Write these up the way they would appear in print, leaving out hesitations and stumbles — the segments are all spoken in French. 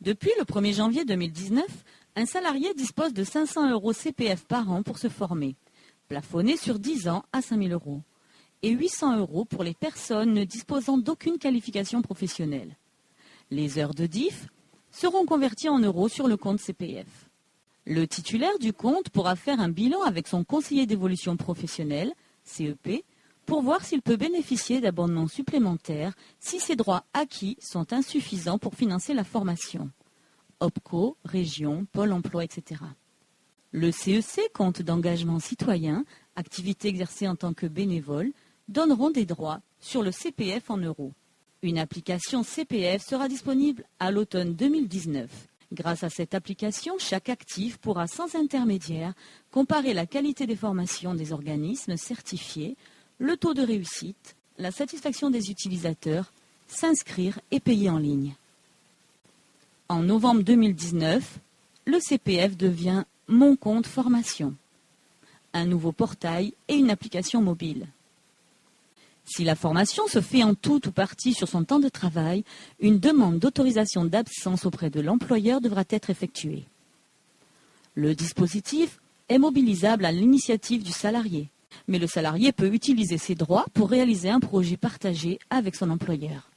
Depuis le 1er janvier 2019, un salarié dispose de 500 € CPF par an pour se former, plafonné sur 10 ans à 5 000 €, et 800 € pour les personnes ne disposant d'aucune qualification professionnelle. Les heures de DIF seront converties en euros sur le compte CPF. Le titulaire du compte pourra faire un bilan avec son conseiller d'évolution professionnelle, CEP, pour voir s'il peut bénéficier d'abondements supplémentaires si ses droits acquis sont insuffisants pour financer la formation. OPCO, région, Pôle emploi, etc. Le CEC, compte d'engagement citoyen, activité exercée en tant que bénévole, donneront des droits sur le CPF en euros. Une application CPF sera disponible à l'automne 2019. Grâce à cette application, chaque actif pourra sans intermédiaire comparer la qualité des formations des organismes certifiés, le taux de réussite, la satisfaction des utilisateurs, s'inscrire et payer en ligne. En novembre 2019, le CPF devient Mon compte formation, un nouveau portail et une application mobile. Si la formation se fait en tout ou partie sur son temps de travail, une demande d'autorisation d'absence auprès de l'employeur devra être effectuée. Le dispositif est mobilisable à l'initiative du salarié, mais le salarié peut utiliser ses droits pour réaliser un projet partagé avec son employeur.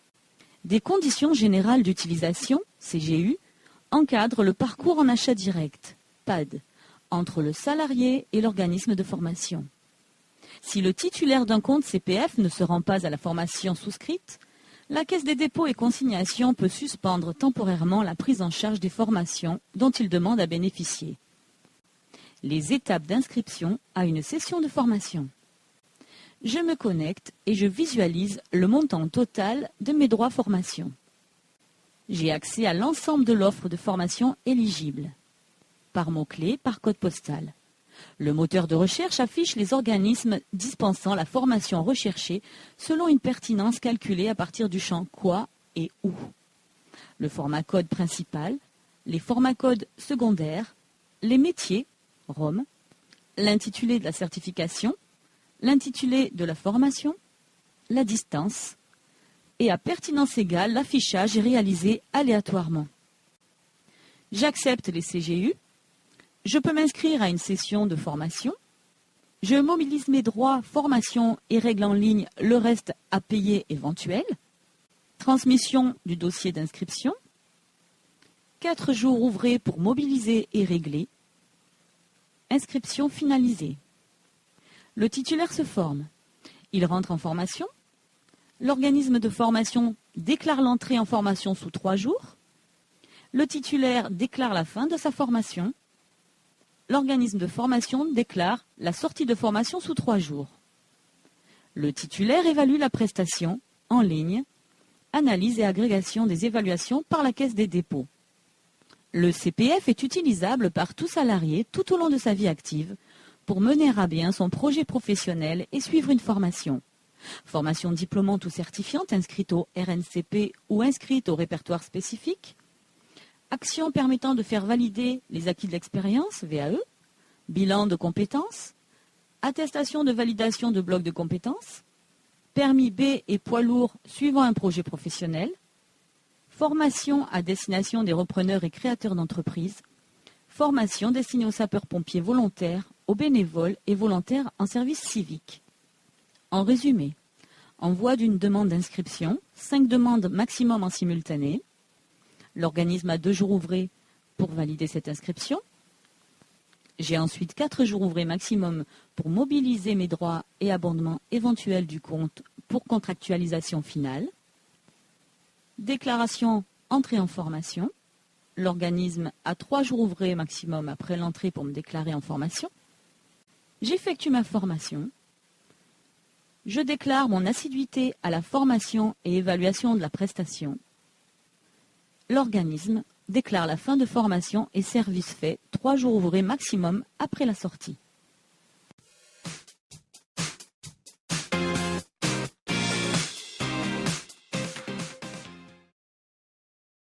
Des conditions générales d'utilisation, CGU, encadrent le parcours en achat direct, PAD, entre le salarié et l'organisme de formation. Si le titulaire d'un compte CPF ne se rend pas à la formation souscrite, la Caisse des dépôts et consignations peut suspendre temporairement la prise en charge des formations dont il demande à bénéficier. Les étapes d'inscription à une session de formation. Je me connecte et je visualise le montant total de mes droits formation. J'ai accès à l'ensemble de l'offre de formation éligible, par mots-clés, par code postal. Le moteur de recherche affiche les organismes dispensant la formation recherchée selon une pertinence calculée à partir du champ quoi et où. Le format code principal, les formats codes secondaires, les métiers, ROM, l'intitulé de la certification, l'intitulé de la formation, la distance, et à pertinence égale, l'affichage est réalisé aléatoirement. J'accepte les CGU. Je peux m'inscrire à une session de formation. Je mobilise mes droits, formation et règle en ligne le reste à payer éventuel. Transmission du dossier d'inscription. 4 jours ouvrés pour mobiliser et régler. Inscription finalisée. Le titulaire se forme. Il rentre en formation. L'organisme de formation déclare l'entrée en formation sous 3 jours. Le titulaire déclare la fin de sa formation. L'organisme de formation déclare la sortie de formation sous 3 jours. Le titulaire évalue la prestation en ligne, analyse et agrégation des évaluations par la Caisse des dépôts. Le CPF est utilisable par tout salarié tout au long de sa vie active pour mener à bien son projet professionnel et suivre une formation. Formation diplômante ou certifiante inscrite au RNCP ou inscrite au répertoire spécifique. Action permettant de faire valider les acquis de l'expérience, VAE, bilan de compétences, attestation de validation de bloc de compétences, permis B et poids lourd suivant un projet professionnel, formation à destination des repreneurs et créateurs d'entreprises, formation destinée aux sapeurs-pompiers volontaires, aux bénévoles et volontaires en service civique. En résumé, envoi d'une demande d'inscription, 5 demandes maximum en simultané. L'organisme a 2 jours ouvrés pour valider cette inscription. J'ai ensuite 4 jours ouvrés maximum pour mobiliser mes droits et abondements éventuels du compte pour contractualisation finale. Déclaration entrée en formation. L'organisme a 3 jours ouvrés maximum après l'entrée pour me déclarer en formation. J'effectue ma formation. Je déclare mon assiduité à la formation et évaluation de la prestation. L'organisme déclare la fin de formation et service fait 3 jours ouvrés maximum après la sortie.